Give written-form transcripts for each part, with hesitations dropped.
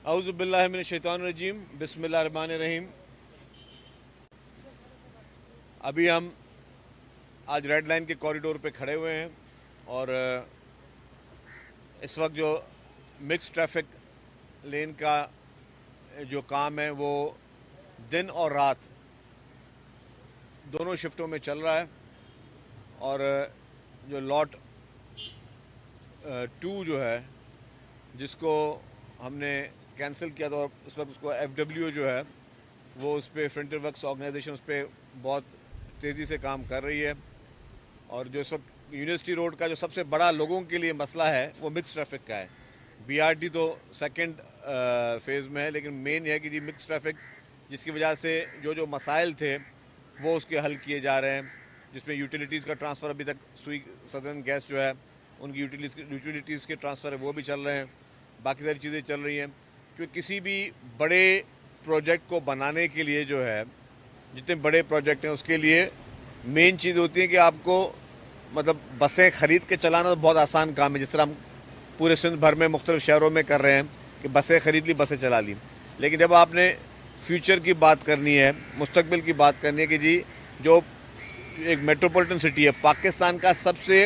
اعوذ باللہ من الشیطان الرجیم بسم اللہ الرحمن الرحیم. ابھی ہم آج ریڈ لائن کے کوریڈور پہ کھڑے ہوئے ہیں اور اس وقت جو مکس ٹریفک لین کا جو کام ہے وہ دن اور رات دونوں شفٹوں میں چل رہا ہے. اور جو لاٹ 2 جو ہے جس کو ہم نے کینسل کیا تھا اور اس وقت اس کو FW جو ہے وہ اس پہ فرنٹر ورکس آرگنائزیشن اس پہ بہت تیزی سے کام کر رہی ہے. اور جو اس وقت یونیورسٹی روڈ کا جو سب سے بڑا لوگوں کے لیے مسئلہ ہے وہ مکس ٹریفک کا ہے. BRT تو سیکنڈ فیز میں ہے لیکن مین یہ ہے کہ جی مکس ٹریفک جس کی وجہ سے جو مسائل تھے وہ اس کے حل کیے جا رہے ہیں, جس میں یوٹیلیٹیز کا ٹرانسفر ابھی تک سوئی سدرن گیس جو ہے ان کی یوٹیلیٹیز کے ٹرانسفر ہے وہ بھی چل رہے ہیں, باقی ساری چیزیں چل رہی ہیں. کیونکہ کسی بھی بڑے پروجیکٹ کو بنانے کے لیے جو ہے جتنے بڑے پروجیکٹ ہیں اس کے لیے مین چیز ہوتی ہے کہ آپ کو مطلب بسیں خرید کے چلانا تو بہت آسان کام ہے, جس طرح ہم پورے سندھ بھر میں مختلف شہروں میں کر رہے ہیں کہ بسیں خرید لی بسیں چلا لی. لیکن جب آپ نے فیوچر کی بات کرنی ہے, مستقبل کی بات کرنی ہے کہ جی جو ایک میٹروپولیٹن سٹی ہے پاکستان کا سب سے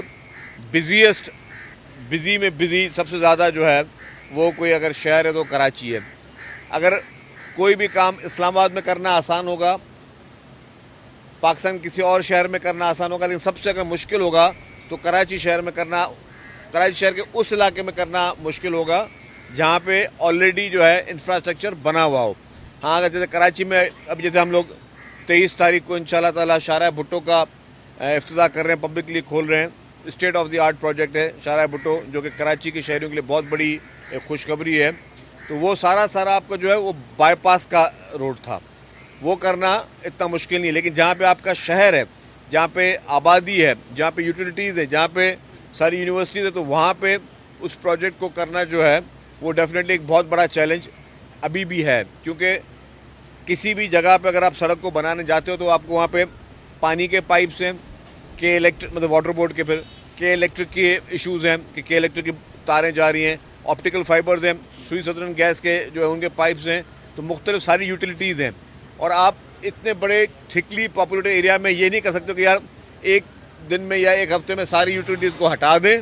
بزی میں بزی سب سے زیادہ جو ہے وہ کوئی اگر شہر ہے تو کراچی ہے. اگر کوئی بھی کام اسلام آباد میں کرنا آسان ہوگا, پاکستان کسی اور شہر میں کرنا آسان ہوگا, لیکن سب سے اگر مشکل ہوگا تو کراچی شہر میں کرنا, کراچی شہر کے اس علاقے میں کرنا مشکل ہوگا جہاں پہ آلریڈی جو ہے انفراسٹرکچر بنا ہوا ہو. ہاں اگر جیسے کراچی میں اب جیسے ہم لوگ 23 تاریخ کو انشاءاللہ تعالی شارع بھٹو کا افتتاح کر رہے ہیں, پبلکلی کھول رہے ہیں. State of the art project ہے شارع بھٹو جو کہ کراچی کے شہریوں کے لیے بہت بڑی ایک خوشخبری ہے. تو وہ سارا آپ کا جو ہے وہ بائی پاس کا روڈ تھا, وہ کرنا اتنا مشکل نہیں. لیکن جہاں پہ آپ کا شہر ہے, جہاں پہ آبادی ہے, جہاں پہ یوٹیلیٹیز ہے, جہاں پہ ساری یونیورسٹیز ہے, تو وہاں پہ اس پروجیکٹ کو کرنا جو ہے وہ ڈیفینیٹلی ایک بہت بڑا چیلنج ابھی بھی ہے. کیونکہ کسی بھی جگہ پہ اگر آپ سڑک کو بنانے جاتے ہو تو آپ کو وہاں پہ پانی کے پائپس ہیں, کہ مطلب واٹر بورڈ کے, پھر کہ الیکٹرک کے ایشوز ہیں کہ الیکٹرک کی تاریں جا رہی ہیں, آپٹیکل فائبرز ہیں, سوئی سدرن گیس کے جو ہے ان کے پائپس ہیں, تو مختلف ساری یوٹیلیٹیز ہیں. اور آپ اتنے بڑے تھکلی پاپولیٹڈ ایریا میں یہ نہیں کر سکتے کہ یار ایک دن میں یا ایک ہفتے میں ساری یوٹیلیٹیز کو ہٹا دیں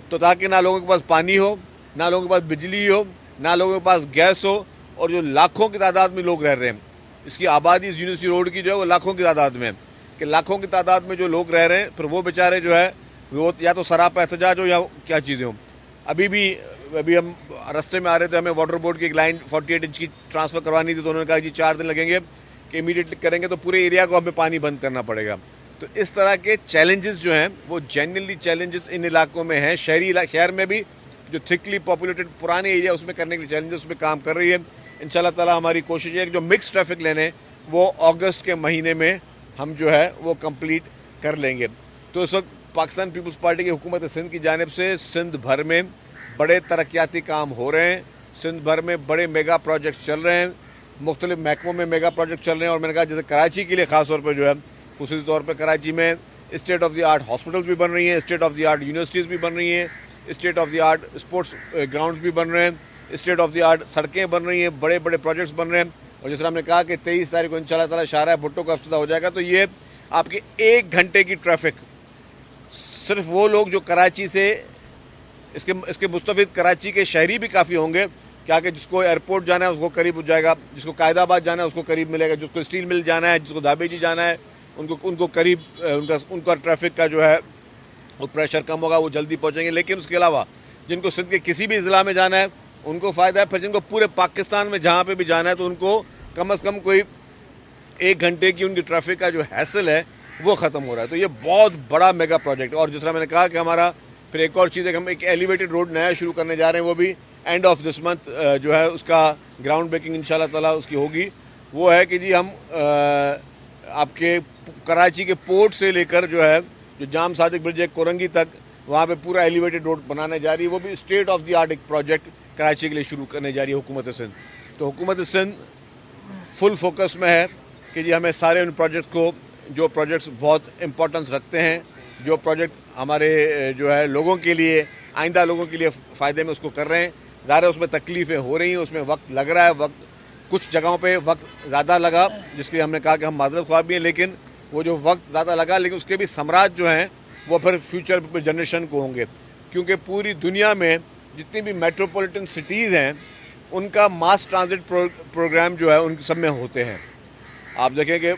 تو تاکہ نہ لوگوں کے پاس پانی ہو, نہ لوگوں کے پاس بجلی ہو, نہ لوگوں کے پاس گیس ہو. اور جو لاکھوں کی تعداد میں لوگ رہ رہے ہیں, اس کی آبادی اس یونیورسٹی روڈ کی جو ہے وہ لاکھوں کی تعداد میں ہے, کہ لاکھوں کی تعداد میں جو لوگ رہ رہے ہیں پھر وہ بیچارے جو ہے وہ یا تو سراپا احتجاج ہو یا کیا چیزیں ہوں. ابھی ہم رستے میں آ رہے تھے, ہمیں واٹر بورڈ کی ایک لائن 48 انچ کی ٹرانسفر کروانی تھی, تو انہوں نے کہا کہ 4 دن لگیں گے کہ امیڈیٹلی کریں گے تو پورے ایریا کو ہمیں پانی بند کرنا پڑے گا. تو اس طرح کے چیلنجز جو ہیں وہ جینرلی چیلنجز ان علاقوں میں ہیں. شہر میں بھی جو تھکلی پاپولیٹڈ پرانے ایریا اس میں کرنے کے لیے چیلنجز اس میں کام کر رہی ہے. انشاءاللہ تعالی ہماری کوشش ہے کہ جو مکس ٹریفک لینے وہ اگست کے مہینے میں ہم جو ہے وہ کمپلیٹ کر لیں گے. تو اس وقت پاکستان پیپلز پارٹی کی حکومت سندھ کی جانب سے سندھ بھر میں بڑے ترقیاتی کام ہو رہے ہیں, سندھ بھر میں بڑے میگا پروجیکٹس چل رہے ہیں, مختلف محکموں میں میگا پروجیکٹ چل رہے ہیں. اور میں نے کہا جیسے کراچی کے لیے خاص طور پہ جو ہے خصوصی طور پہ کراچی میں state of the art hospitals بھی بن رہی ہیں, state of the art universities بھی بن رہی ہیں, state of the art sports grounds بھی بن رہے ہیں, اسٹیٹ آف دی آرٹ سڑکیں بن رہی ہیں, بڑے بڑے پروجیکٹس بن رہے ہیں. اور جس طرح ہم نے کہا کہ 23 تاریخ کو انشاءاللہ تعالی شارع بھٹو کا افتتاح ہو جائے گا, تو یہ آپ کے 1 گھنٹے کی ٹریفک صرف وہ لوگ جو کراچی سے اس کے مستفید کراچی کے شہری بھی کافی ہوں گے, کیا کہ جس کو ایئرپورٹ جانا ہے اس کو قریب ہو جائے گا, جس کو قائد آباد جانا ہے اس کو قریب ملے گا, جس کو اسٹیل مل جانا ہے, جس کو دھابے جی جانا ہے ان کو قریب ان کا ٹریفک کا جو ہے وہ پریشر کم ہوگا, وہ جلدی پہنچیں گے. لیکن اس کے علاوہ جن کو سندھ کے کسی بھی ضلع میں جانا ہے ان کو فائدہ ہے, پھر جن کو پورے پاکستان میں جہاں پہ بھی جانا ہے تو ان کو کم از کم کوئی 1 گھنٹے کی ان کی ٹریفک کا جو حیصل ہے وہ ختم ہو رہا ہے. تو یہ بہت بڑا میگا پروجیکٹ. اور جس طرح میں نے کہا کہ ہمارا پھر ایک اور چیز ہے کہ ہم ایک ایلیویٹڈ روڈ نیا شروع کرنے جا رہے ہیں, وہ بھی اینڈ آف دس منتھ جو ہے اس کا گراؤنڈ بریکنگ انشاءاللہ تعالی اس کی ہوگی. وہ ہے کہ جی ہم آپ کے کراچی کے پورٹ سے لے کر جو ہے جو جام صادق برج ہے کورنگی تک, وہاں پہ پورا ایلیویٹڈ روڈ بنانے جا رہی ہے. وہ بھی اسٹیٹ آف دی آرٹ ایک پروجیکٹ کراچی کے لیے شروع کرنے جا رہی ہے حکومت سندھ. تو حکومت سندھ فل فوکس میں ہے کہ جی ہمیں سارے ان پروجیکٹ کو, جو پروجیکٹس بہت امپورٹنس رکھتے ہیں, جو پروجیکٹ ہمارے جو ہے لوگوں کے لیے آئندہ لوگوں کے لیے فائدے میں اس کو کر رہے ہیں, ظاہر ہے اس میں تکلیفیں ہو رہی ہیں, اس میں وقت لگ رہا ہے, کچھ جگہوں پہ وقت زیادہ لگا جس کے لیے ہم نے کہا کہ ہم معذرت خواہ بھی ہیں, لیکن وہ جو وقت زیادہ لگا لیکن اس کے بھی ثمرات جو ہیں وہ پھر فیوچر جنریشن کو ہوں گے, کیونکہ پوری دنیا میں جتنی بھی میٹروپولیٹن سٹیز ہیں ان کا ماس ٹرانزٹ پروگرام جو ہے ان سب میں ہوتے ہیں. آپ دیکھیں کہ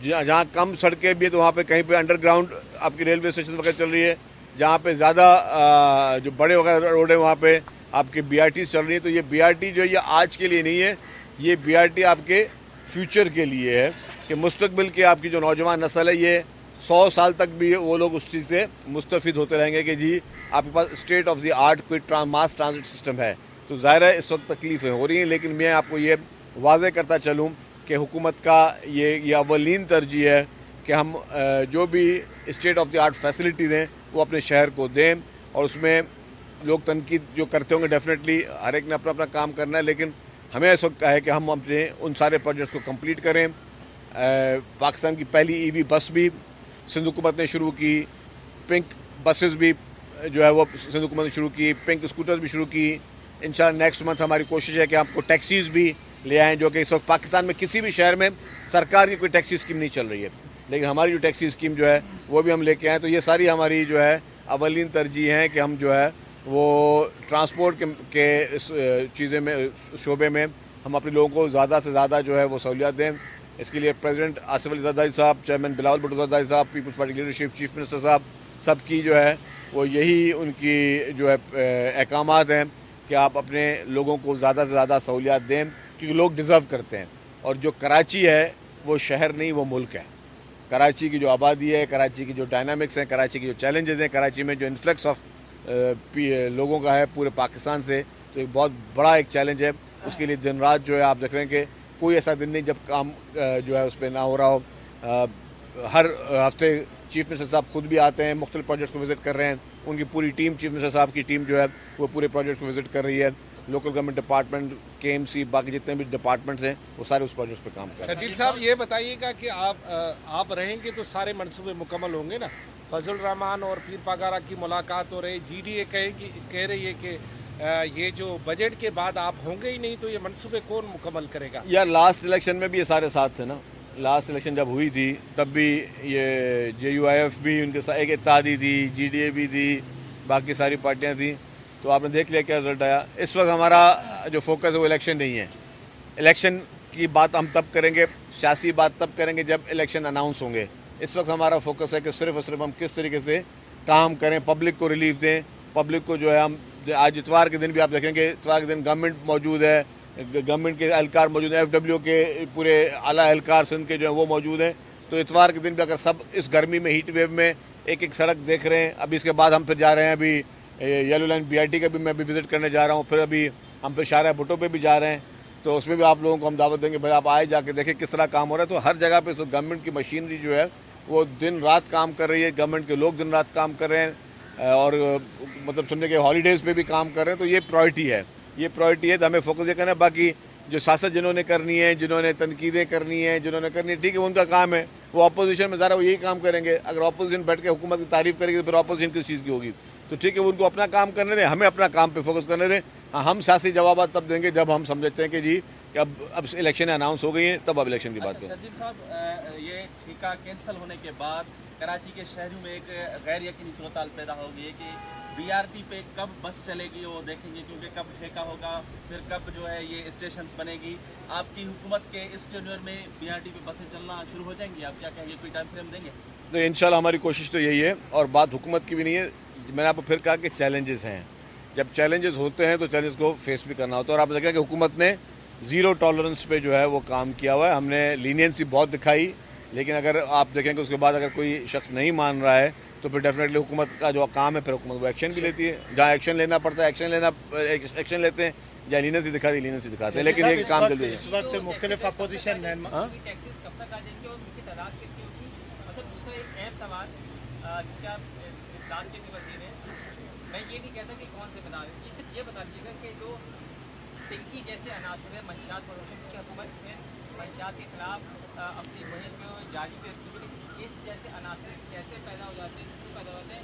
جہاں کم سڑکیں بھی ہیں تو وہاں پہ کہیں پہ انڈر گراؤنڈ آپ کی ریلوے اسٹیشن وغیرہ چل رہی ہے, جہاں پہ زیادہ جو بڑے وغیرہ روڈ ہیں وہاں پہ آپ کی بی آر ٹی چل رہی ہے. تو یہ بی آر ٹی جو ہے یہ آج کے لیے نہیں ہے, یہ بی آر ٹی آپ کے فیوچر کے لیے ہے کہ مستقبل کے آپ کی جو نوجوان نسل ہے یہ 100 سال تک بھی وہ لوگ اس چیز سے مستفید ہوتے رہیں گے کہ جی آپ کے پاس اسٹیٹ آف دی آرٹ کوئی ماس ٹرانزٹ سسٹم ہے. تو ظاہر ہے اس وقت تکلیفیں ہو رہی ہیں, لیکن میں آپ کو یہ واضح کرتا چلوں کہ حکومت کا یہ اولین ترجیح ہے کہ ہم جو بھی state of the art facilities ہیں وہ اپنے شہر کو دیں, اور اس میں لوگ تنقید جو کرتے ہوں گے ڈیفینیٹلی ہر ایک نے اپنا اپنا کام کرنا ہے, لیکن ہمیں اس وقت ہے کہ ہم اپنے ان سارے پروجیکٹس کو کمپلیٹ کریں. پاکستان کی پہلی ای وی بس بھی سندھ حکومت نے شروع کی, پنک بسز بھی جو ہے وہ سندھ حکومت نے شروع کی, پنک اسکوٹرز بھی شروع کی. انشاءاللہ نیکسٹ منتھ ہماری کوشش ہے کہ ہم کو ٹیکسیز بھی لے آئیں, جو کہ اس وقت پاکستان میں کسی بھی شہر میں سرکار کی کوئی ٹیکسی اسکیم نہیں چل رہی ہے, لیکن ہماری جو ٹیکسی اسکیم جو ہے وہ بھی ہم لے کے آئیں. تو یہ ساری ہماری جو ہے اولین ترجیح ہیں کہ ہم جو ہے وہ ٹرانسپورٹ کے اس چیزیں میں شعبے میں ہم اپنے لوگوں کو زیادہ سے زیادہ جو ہے وہ سہولیات دیں. اس کے لیے پریزیڈنٹ آصف علی زرداری صاحب, چیئرمین بلاول بھٹو زرداری صاحب, peoples party leadership, chief minister صاحب, سب کی جو ہے وہ یہی ان کی جو ہے احکامات ہیں کہ آپ اپنے لوگوں کو زیادہ سے زیادہ سہولیات دیں, کیونکہ لوگ ڈیزرو کرتے ہیں. اور جو کراچی ہے وہ شہر نہیں وہ ملک ہے. کراچی کی جو آبادی ہے, کراچی کی جو ڈائنامکس ہیں, کراچی کی جو چیلنجز ہیں, کراچی میں جو انفلکس آف لوگوں کا ہے پورے پاکستان سے, تو ایک بہت بڑا ایک چیلنج ہے. اس کے لیے دن رات جو ہے آپ دیکھ رہے ہیں کہ کوئی ایسا دن نہیں جب کام جو ہے اس پہ نہ ہو رہا ہو. ہر ہفتے چیف منسٹر صاحب خود بھی آتے ہیں, مختلف پروجیکٹس کو وزٹ کر رہے ہیں. ان کی پوری ٹیم, چیف منسٹر صاحب کی ٹیم جو ہے وہ پورے پروجیکٹ کو وزٹ کر رہی ہے. لوکل گورنمنٹ ڈپارٹمنٹ, کے ایم سی, باقی جتنے بھی ڈپارٹمنٹس ہیں وہ سارے اس پروجیکٹس پہ کام کر رہے ہیں. شجیل صاحب یہ بتائیے گا کہ آپ رہیں گے تو سارے منصوبے مکمل ہوں گے نا؟ فضل الرحمان اور پیر پاگارا کی ملاقات ہو رہی, جی ڈی اے کہہ رہی ہے کہ یہ جو بجٹ کے بعد آپ ہوں گے ہی نہیں تو یہ منصوبے کون مکمل کرے گا؟ یار لاسٹ الیکشن میں بھی یہ سارے ساتھ تھے نا. لاسٹ الیکشن جب ہوئی تھی تب بھی یہ جے یو آئی ایف بھی ان کے ساتھ ایک اتحادی تھی, جی ڈی اے بھی تھی, باقی ساری پارٹیاں تھیں. تو آپ نے دیکھ لیا کیا رزلٹ آیا. اس وقت ہمارا جو فوکس ہے وہ الیکشن نہیں ہے. الیکشن کی بات ہم تب کریں گے, سیاسی بات تب کریں گے جب الیکشن اناؤنس ہوں گے. اس وقت ہمارا فوکس ہے کہ صرف اور صرف ہم کس طریقے سے کام کریں, پبلک کو ریلیف دیں. پبلک کو جو ہے ہم آج اتوار کے دن بھی آپ دیکھیں گے, اتوار کے دن گورنمنٹ موجود ہے, گورنمنٹ کے اہلکار موجود ہیں, ایف ڈبلیو کے پورے اعلیٰ اہلکار سندھ کے جو ہیں وہ موجود ہیں. تو اتوار کے دن بھی اگر سب اس گرمی میں ہیٹ ویو میں ایک ایک سڑک دیکھ رہے ہیں. ابھی اس کے بعد ہم پھر جا رہے ہیں, ابھی yellow line B R T کا بھی میں بھی وزٹ کرنے جا رہا ہوں. پھر ابھی ہم پھر شارع بھٹو پہ بھی جا رہے ہیں, تو اس میں بھی آپ لوگوں کو ہم دعوت دیں گے بھائی آپ آئے جا کے دیکھیں کس طرح کام ہو رہا ہے. تو ہر جگہ پہ گورنمنٹ کی مشینری جو ہے وہ دن رات کام کر رہی ہے, گورنمنٹ کے لوگ دن رات کام کر رہے ہیں, اور مطلب سمجھے کہ ہالیڈیز پہ بھی کام کر رہے ہیں. تو یہ پرائرٹی ہے, یہ پرائرٹی ہے. تو ہمیں فوکس یہ کرنا ہے. باقی جو سیاست جنہوں نے کرنی ہے, جنہوں نے تنقیدیں کرنی ہیں, جنہوں نے کرنی ہے, ٹھیک ہے, ان کا کام ہے. وہ اپوزیشن میں ذرا وہ یہی کام کریں گے. اگر اپوزیشن بیٹھ کے حکومت کی تعریف کرے گی تو پھر اپوزیشن کس چیز کی ہوگی؟ تو ٹھیک ہے, ان کو اپنا کام کرنے دیں, ہمیں اپنا کام پہ فوکس کرنے دیں. ہم سیاسی جوابات تب دیں گے جب ہم سمجھتے ہیں کہ جی کہ اب الیکشن اناؤنس ہو گئی ہیں, تب اب الیکشن کی بات کریں. شجیل صاحب, یہ ٹھیکہ کینسل ہونے کے بعد کراچی کے شہریوں میں ایک غیر یقینی صورتحال پیدا ہو گئی ہے کہ بی آر ٹی پہ کب بس چلے گی وہ دیکھیں گے, کیونکہ کب ٹھیکہ ہوگا, پھر کب جو ہے یہ اسٹیشنز بنے گی. آپ کی حکومت کے اس ٹینیور میں بی آر ٹی پہ بسیں چلنا شروع ہو جائیں گی, آپ کیا کہیں گے, کوئی ٹائم فریم دیں گے؟ تو انشاءاللہ ہماری کوشش تو یہی ہے, اور بات حکومت کی بھی نہیں ہے. میں نے آپ کو پھر کہا کہ چیلنجز ہیں, جب چیلنجز ہوتے ہیں تو چیلنج کو فیس بھی کرنا ہوتا ہے. اور آپ نے دیکھا کہ حکومت نے زیرو ٹالرنس پہ جو ہے وہ کام کیا ہوا ہے. ہم نے لینینسی بہت دکھائی, لیکن اگر آپ دیکھیں کہ اس کے بعد اگر کوئی شخص نہیں مان رہا ہے تو پھر ڈیفینیٹلی حکومت کا جو کام ہے پھر حکومت وہ ایکشن بھی لیتی ہے. جہاں ایکشن لینا پڑتا ہے ایکشن لیتے ہیں, جہاں لینینسی دکھاتے ہیں, لیکن یہ کام جلدی. اس وقت مختلف اپوزیشن میں یہ نہیں کہتا کہ کون سے بنا رہے, یہ صرف یہ بتا دیجیے گا کہ جو ٹنکی جیسے عناصر ہیں منشیات فروشوں کی حکومت سے منشیات کے خلاف اپنی مہم کو جاری بھی رکھی ہے, لیکن اس جیسے عناصر کیسے پیدا ہو جاتے ہیں, شروع پیدا ہوتے ہیں,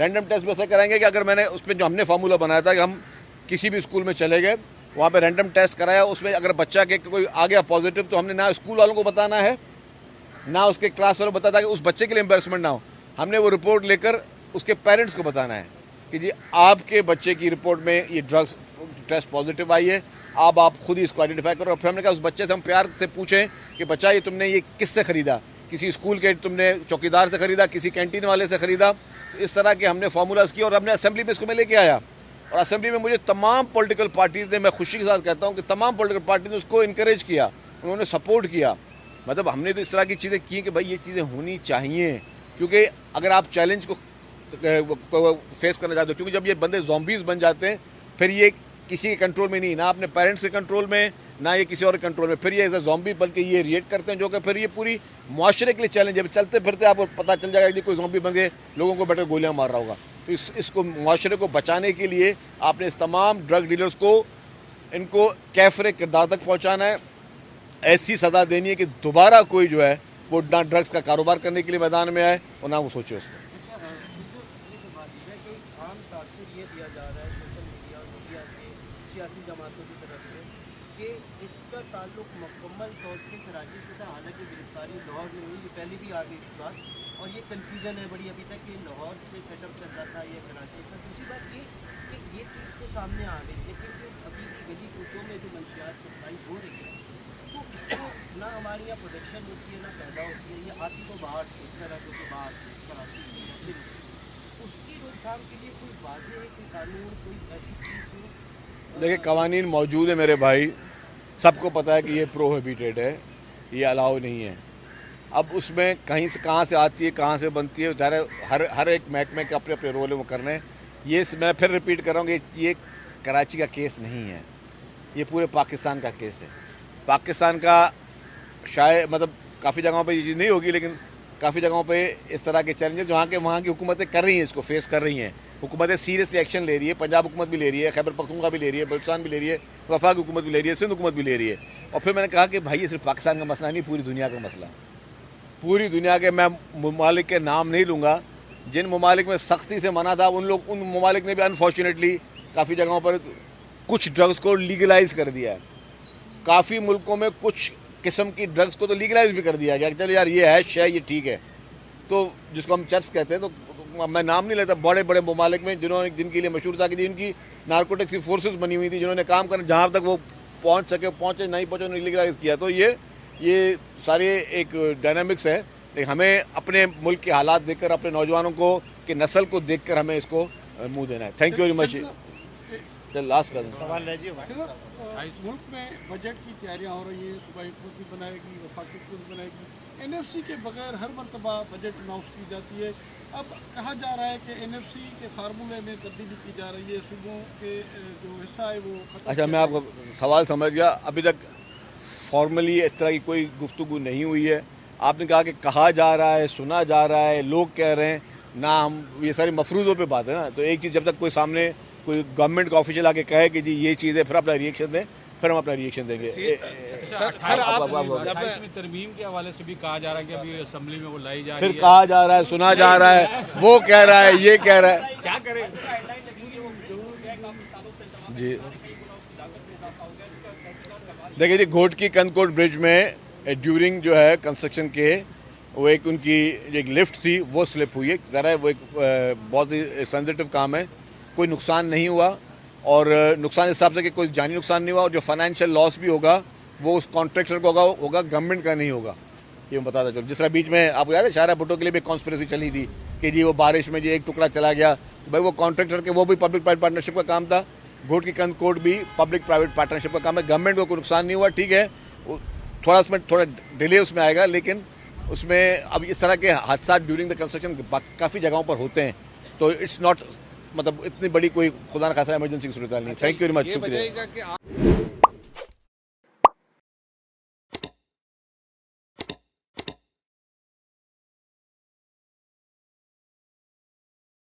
رینڈم ٹیسٹ بھی ایسا کرائیں گے کہ اگر میں نے اس پہ جو ہم نے فارمولہ بنایا تھا کہ ہم کسی بھی اسکول میں چلے گئے, وہاں پہ رینڈم ٹیسٹ کرایا, اس میں اگر بچہ کے کوئی آ گیا پازیٹیو تو ہم نے نہ اسکول والوں کو بتانا ہے نہ اس کے کلاس والوں کو بتایا تھا کہ اس بچے کے لیے امبیرسمنٹ نہ ہو. ہم نے وہ رپورٹ لے کر اس کے پیرنٹس کو بتانا ہے کہ جی آپ کے بچے کی رپورٹ میں یہ ڈرگس ٹیسٹ پازیٹیو آئی ہے, آپ خود ہی اس کو آئیڈینٹیفائی کرو. اور پھر ہم نے کہا اس بچے سے ہم پیار سے پوچھیں کہ بچہ یہ تم نے یہ کس سے خریدا, کسی اسکول کے تم نے چوکیدار سے خریدا, کسی کینٹین والے سے خریدا. تو اس طرح کے ہم نے فارمولاز کیا اور ہم نے اسمبلی میں اس کو میں لے کے آیا. اور اسمبلی میں مجھے تمام پولیٹیکل پارٹیز نے, میں خوشی کے ساتھ کہتا ہوں کہ تمام پولیٹیکل پارٹیز نے اس کو انکریج کیا, انہوں نے سپورٹ کیا. مطلب ہم نے تو اس طرح کی چیزیں کی کہ بھائی یہ چیزیں ہونی چاہیے, کیونکہ اگر آپ چیلنج کو فیس کرنا چاہتے ہو, کیونکہ جب یہ بندے زومبیز بن جاتے ہیں پھر یہ کسی کے کنٹرول میں نہیں, نہ اپنے پیرنٹس کے کنٹرول میں نہ یہ کسی اور کے کنٹرول میں, پھر یہ ایز اے زومبی بلکہ یہ ریئیکٹ کرتے ہیں جو کہ پھر یہ پوری معاشرے کے لیے چیلنج ہے. چلتے پھرتے آپ کو پتہ چل جائے گا کہ کوئی زومبی بن گئے, لوگوں کو بیٹھے گولیاں مار رہا ہوگا. تو اس کو معاشرے کو بچانے کے لیے آپ نے اس تمام ڈرگ ڈیلرز کو ان کو کیفر کردار تک پہنچانا ہے, ایسی سزا دینی ہے کہ دوبارہ کوئی جو ہے وہ نہ ڈرگس کا کاروبار کرنے کے لیے میدان میں آئے اور نہ وہ سوچے اس کو. عام تاثر یہ دیا جا رہا ہے سوشل میڈیا اور میڈیا کے سیاسی جماعتوں کی طرف سے کہ اس کا تعلق مکمل طور پہ کراچی سے تھا, حالانکہ گرفتاری لاہور میں ہوئی, یہ پہلے بھی آ گئی بات, اور یہ کنفیوژن ہے بڑی ابھی تک کہ لاہور سے سیٹ اپ چل رہا تھا یا کراچی کا. دوسری بات یہ کہ یہ چیز تو سامنے آ گئی, لیکن جو ابھی بھی گلی کوچوں میں جو منشیات سپلائی ہو رہی ہے تو اس کو نہ ہمارے یہاں پروڈکشن ہوتی ہے نہ پیدا ہوتی ہے, یہ آتی تو باہر سے, سرحدوں کے باہر سے, کراچی سے یا سندھ سے. اس کی روک تھام کے لیے کوئی واضح ہے, کوئی قانون, کوئی ایسی چیز ہو؟ دیکھیں قوانین موجود ہیں میرے بھائی, سب کو پتہ ہے کہ یہ پروہیبیٹیڈ ہے, یہ الاؤ نہیں ہے. اب اس میں کہیں سے کہاں سے آتی ہے کہاں سے بنتی ہے, ظاہر ہے ہر ایک محکمے کے اپنے اپنے رول وہ کرنے ہیں. یہ میں پھر ریپیٹ کر رہا ہوں کہ یہ کراچی کا کیس نہیں ہے, یہ پورے پاکستان کا کیس ہے. پاکستان کا شاید مطلب کافی جگہوں پہ یہ چیز نہیں ہوگی, لیکن کافی جگہوں پہ اس طرح کے چیلنجز وہاں کی حکومتیں کر رہی ہیں, اس کو فیس کر رہی ہیں. حکومتیں سیریسلی ایکشن لے رہی ہے, پنجاب حکومت بھی لے رہی ہے, خیبر پختونخوا بھی لے رہی ہے, بلوچستان بھی لے رہی ہے, وفاق حکومت بھی لے رہی ہے, سندھ حکومت بھی لے رہی ہے. اور پھر میں نے کہا کہ بھائی یہ صرف پاکستان کا مسئلہ نہیں, پوری دنیا کا مسئلہ. پوری دنیا کے میں ممالک کے نام نہیں لوں گا, جن ممالک میں سختی سے منع تھا ان ممالک نے بھی انفارچونیٹلی کافی جگہوں پر کچھ ڈرگس کو لیگلائز کر دیا ہے. کافی ملکوں میں کچھ قسم کی ڈرگس کو تو لیگلائز بھی کر دیا گیا کہ چلو یار یہ ہے شے, یہ ٹھیک ہے. تو جس کو ہم چرس کہتے ہیں, تو میں نام نہیں لیتا, بڑے بڑے ممالک میں جن کے لیے مشہور تھا کہ جن کی نارکوٹکس کی فورسز بنی ہوئی تھی, جنہوں نے کام کرنا جہاں تک وہ پہنچے نہیں پہنچے انہوں نے لیگلائز کیا. تو یہ سارے ایک ڈائنامکس ہے, لیکن ہمیں اپنے ملک کے حالات دیکھ کر, اپنے نوجوانوں کو کہ نسل کو دیکھ کر ہمیں اس کو منہ دینا ہے. Thank you very much. Last کا سوال رہ جی. ملک میں بجٹ کی تیاریاں ہو رہی ہیں, صوبائی حکومت بھی بنائے گی, وفاقی حکومت بنائے گی, NFC کے بغیر ہر مرتبہ بجٹ اناؤنس کی جاتی ہے. اب کہا جا رہا ہے کہ NFC کے فارمولے میں تبدیلی کی جا رہی ہے, صوبوں کے جو حصہ ہے وہ ختم. اچھا, میں آپ کا سوال سمجھ گیا. ابھی تک فارملی اس طرح کی کوئی گفتگو نہیں ہوئی ہے. آپ نے کہا کہ کہا جا رہا ہے, سنا جا رہا ہے, لوگ کہہ رہے ہیں نا, ہم یہ ساری مفروضوں پہ بات ہے نا. تو ایک چیز جب تک کوئی سامنے کوئی گورنمنٹ کا آفیشیل آ کے کہے کہ جی یہ چیز ہے, پھر اپنا ریئیکشن دیں, پھر ہم اپنا ریئیکشن دیں گے. سر آپ ترمیم کے حوالے سے بھی کہا جا رہا ہے کہ ابھی اسمبلی میں وہ لائی جا پھر رہی ہے, کہا جا رہا ہے, سنا جا رہا ہے, وہ کہہ رہا ہے, یہ کہہ رہا ہے. کیا کریں؟ جی دیکھیے جی, گھوٹ کی کنکوٹ برج میں ڈیورنگ جو ہے کنسٹرکشن کے وہ ایک ان کی ایک لفٹ تھی, وہ سلپ ہوئی ہے. ذرا وہ ایک بہت ہی سینسیٹیو کام ہے. کوئی نقصان نہیں ہوا, اور نقصان اس حساب سے کہ کوئی جانی نقصان نہیں ہوا, اور جو فائنینشیل لاس بھی ہوگا وہ اس کانٹریکٹر کو ہوگا, گورنمنٹ کا نہیں ہوگا. یہ میں بتاتا چلوں. جس طرح بیچ میں آپ کو یاد ہے شاہراہ بھٹو کے لیے بھی کانسپریسی چلی تھی کہ جی وہ بارش میں جو ایک ٹکڑا چلا گیا, بھائی وہ کانٹریکٹر کے وہ بھی پبلک پرائیویٹ پارٹنرشپ کا کام تھا. گھوٹ کی کنکوٹ بھی پبلک پرائیویٹ پارٹنرشپ کا کام ہے. گورنمنٹ کو کوئی نقصان نہیں ہوا, ٹھیک ہے, تھوڑا اس میں تھوڑا ڈیلے اس میں آئے گا, لیکن اس میں اب اس طرح کے حادثات ڈیورنگ دا کنسٹرکشن کافی جگہوں پر ہوتے ہیں. تو اٹس ناٹ مطلب اتنی بڑی کوئی خدا نخواستہ ایمرجنسی کی صورت حال نہیں. Thank you very much. شکریہ.